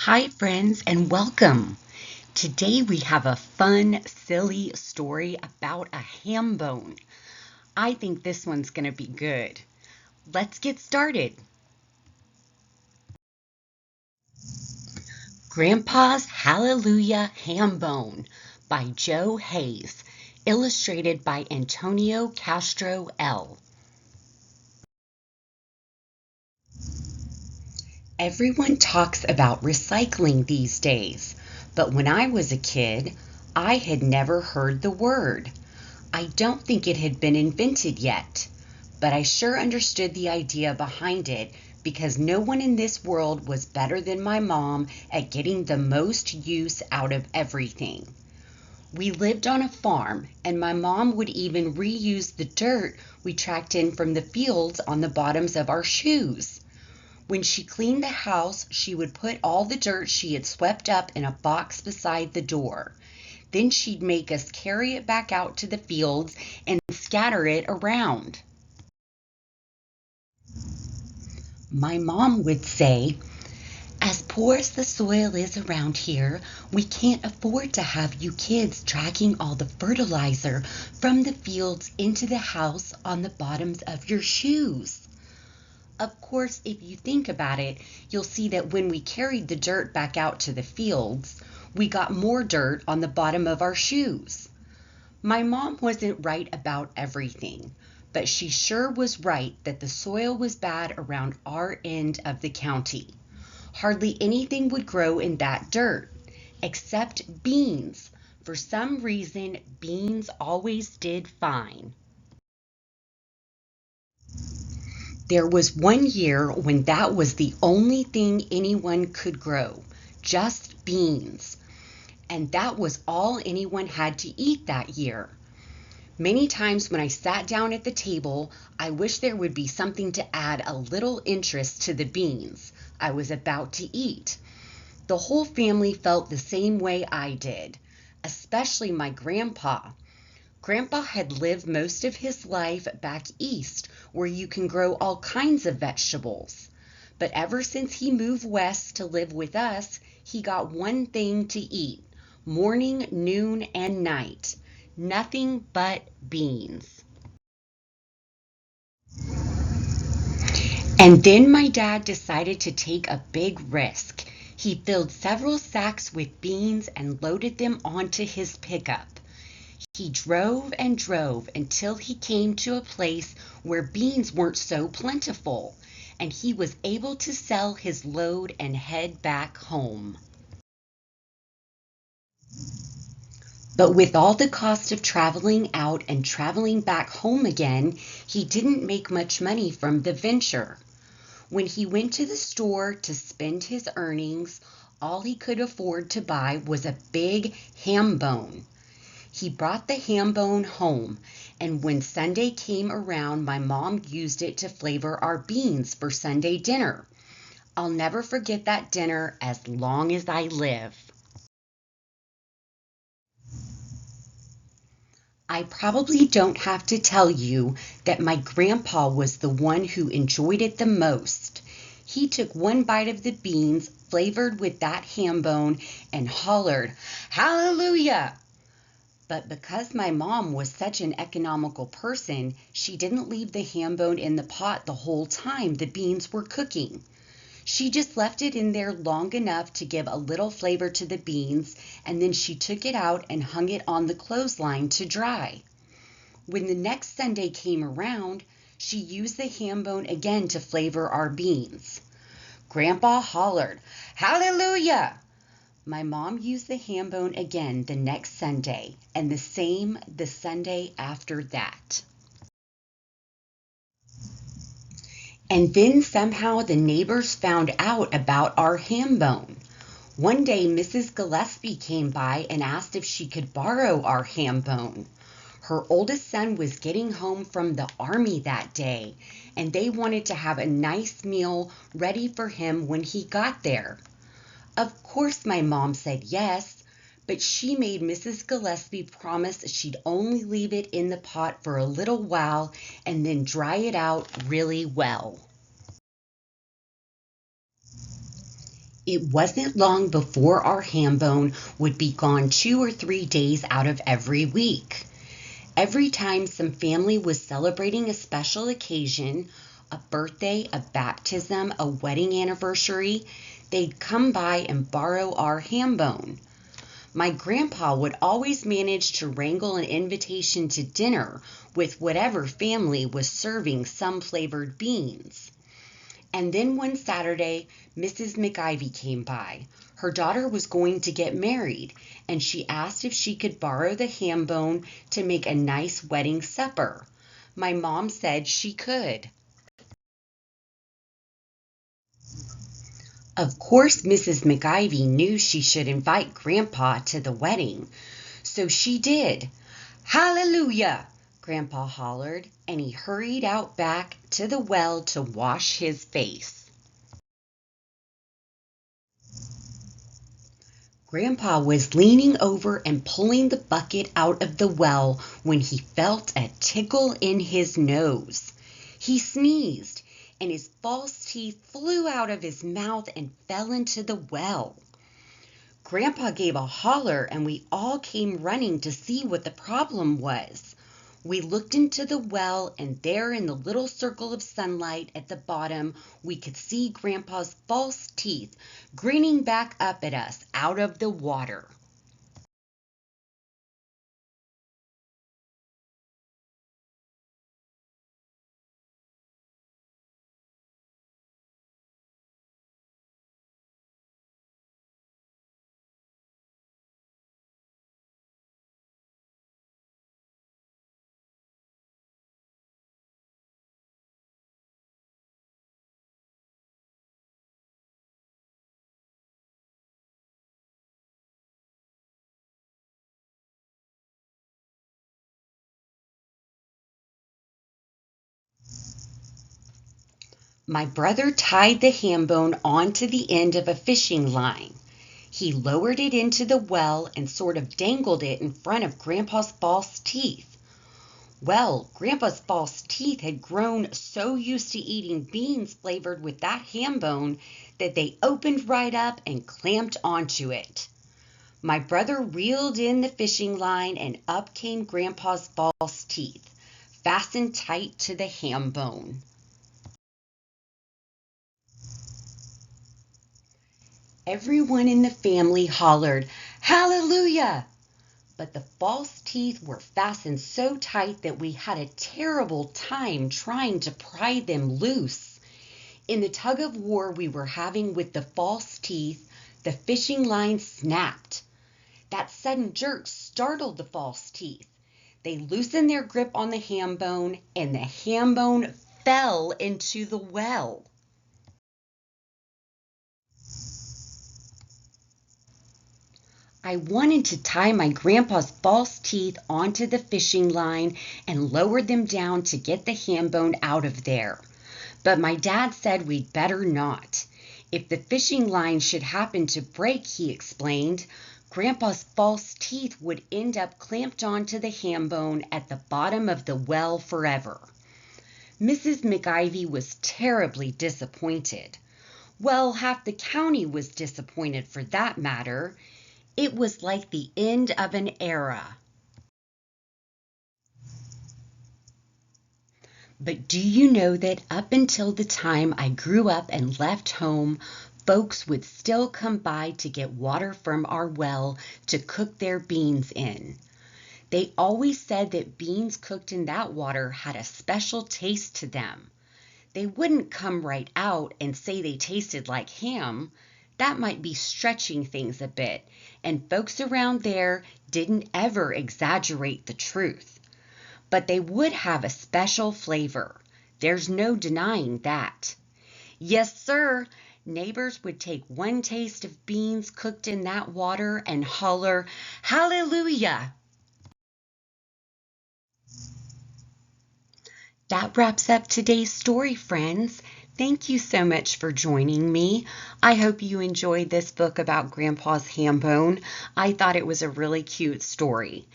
Hi, friends, and welcome. Today we have a fun, silly story about a ham bone. I think this one's going to be good. Let's get started. Grandpa's Hallelujah Ham Bone by Joe Hayes, illustrated by Antonio Castro L. Everyone talks about recycling these days, but when I was a kid, I had never heard the word. I don't think it had been invented yet, but I sure understood the idea behind it because no one in this world was better than my mom at getting the most use out of everything. We lived on a farm, and my mom would even reuse the dirt we tracked in from the fields on the bottoms of our shoes. When she cleaned the house, she would put all the dirt she had swept up in a box beside the door. Then she'd make us carry it back out to the fields and scatter it around. My mom would say, "As poor as the soil is around here, we can't afford to have you kids dragging all the fertilizer from the fields into the house on the bottoms of your shoes." Of course, if you think about it, you'll see that when we carried the dirt back out to the fields, we got more dirt on the bottom of our shoes. My mom wasn't right about everything, but she sure was right that the soil was bad around our end of the county. Hardly anything would grow in that dirt, except beans. For some reason, beans always did fine. There was one year when that was the only thing anyone could grow, just beans. And that was all anyone had to eat that year. Many times when I sat down at the table, I wished there would be something to add a little interest to the beans I was about to eat. The whole family felt the same way I did, especially my grandpa. Grandpa had lived most of his life back east, where you can grow all kinds of vegetables. But ever since he moved west to live with us, he got one thing to eat, morning, noon, and night. Nothing but beans. And then my dad decided to take a big risk. He filled several sacks with beans and loaded them onto his pickup. He drove and drove until he came to a place where beans weren't so plentiful, and he was able to sell his load and head back home. But with all the cost of traveling out and traveling back home again, he didn't make much money from the venture. When he went to the store to spend his earnings, all he could afford to buy was a big ham bone. He brought the ham bone home, and when Sunday came around, my mom used it to flavor our beans for Sunday dinner. I'll never forget that dinner as long as I live. I probably don't have to tell you that my grandpa was the one who enjoyed it the most. He took one bite of the beans flavored with that ham bone and hollered, "Hallelujah!" But because my mom was such an economical person, she didn't leave the ham bone in the pot the whole time the beans were cooking. She just left it in there long enough to give a little flavor to the beans, and then she took it out and hung it on the clothesline to dry. When the next Sunday came around, she used the ham bone again to flavor our beans. Grandpa hollered, "Hallelujah!" My mom used the ham bone again the next Sunday, and the same the Sunday after that. And then somehow the neighbors found out about our ham bone. One day Mrs. Gillespie came by and asked if she could borrow our ham bone. Her oldest son was getting home from the army that day, and they wanted to have a nice meal ready for him when he got there. Of course my mom said yes, but she made Mrs. Gillespie promise she'd only leave it in the pot for a little while and then dry it out really well. It wasn't long before our Hambone would be gone 2 or 3 days out of every week. Every time some family was celebrating a special occasion, a birthday, a baptism, a wedding anniversary, they'd come by and borrow our Hambone. My grandpa would always manage to wrangle an invitation to dinner with whatever family was serving some flavored beans. And then one Saturday, Mrs. McIvy came by. Her daughter was going to get married, and she asked if she could borrow the Hambone to make a nice wedding supper. My mom said she could. Of course, Mrs. McIvy knew she should invite Grandpa to the wedding, so she did. "Hallelujah!" Grandpa hollered, and he hurried out back to the well to wash his face. Grandpa was leaning over and pulling the bucket out of the well when he felt a tickle in his nose. He sneezed, and his false teeth flew out of his mouth and fell into the well. Grandpa gave a holler, and we all came running to see what the problem was. We looked into the well, and there in the little circle of sunlight at the bottom, we could see Grandpa's false teeth grinning back up at us out of the water. My brother tied the Hambone onto the end of a fishing line. He lowered it into the well and sort of dangled it in front of Grandpa's false teeth. Well, Grandpa's false teeth had grown so used to eating beans flavored with that Hambone that they opened right up and clamped onto it. My brother reeled in the fishing line, and up came Grandpa's false teeth, fastened tight to the Hambone. Everyone in the family hollered, "Hallelujah!" But the false teeth were fastened so tight that we had a terrible time trying to pry them loose. In the tug of war we were having with the false teeth, the fishing line snapped. That sudden jerk startled the false teeth. They loosened their grip on the Hambone, and the Hambone fell into the well. I wanted to tie my grandpa's false teeth onto the fishing line and lower them down to get the Hambone out of there. But my dad said we'd better not. If the fishing line should happen to break, he explained, Grandpa's false teeth would end up clamped onto the Hambone at the bottom of the well forever. Mrs. McIvy was terribly disappointed. Well, half the county was disappointed for that matter. It was like the end of an era. But do you know that up until the time I grew up and left home, folks would still come by to get water from our well to cook their beans in? They always said that beans cooked in that water had a special taste to them. They wouldn't come right out and say they tasted like ham. That might be stretching things a bit, and folks around there didn't ever exaggerate the truth. But they would have a special flavor. There's no denying that. Yes, sir. Neighbors would take one taste of beans cooked in that water and holler, "Hallelujah!" That wraps up today's story, friends. Thank you so much for joining me. I hope you enjoyed this book about Grandpa's Hambone. I thought it was a really cute story.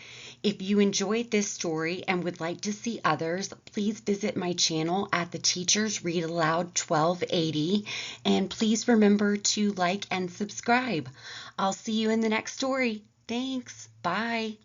If you enjoyed this story and would like to see others, please visit my channel at the Teachers Read Aloud 1280, and please remember to like and subscribe. I'll see you in the next story. Thanks. Bye.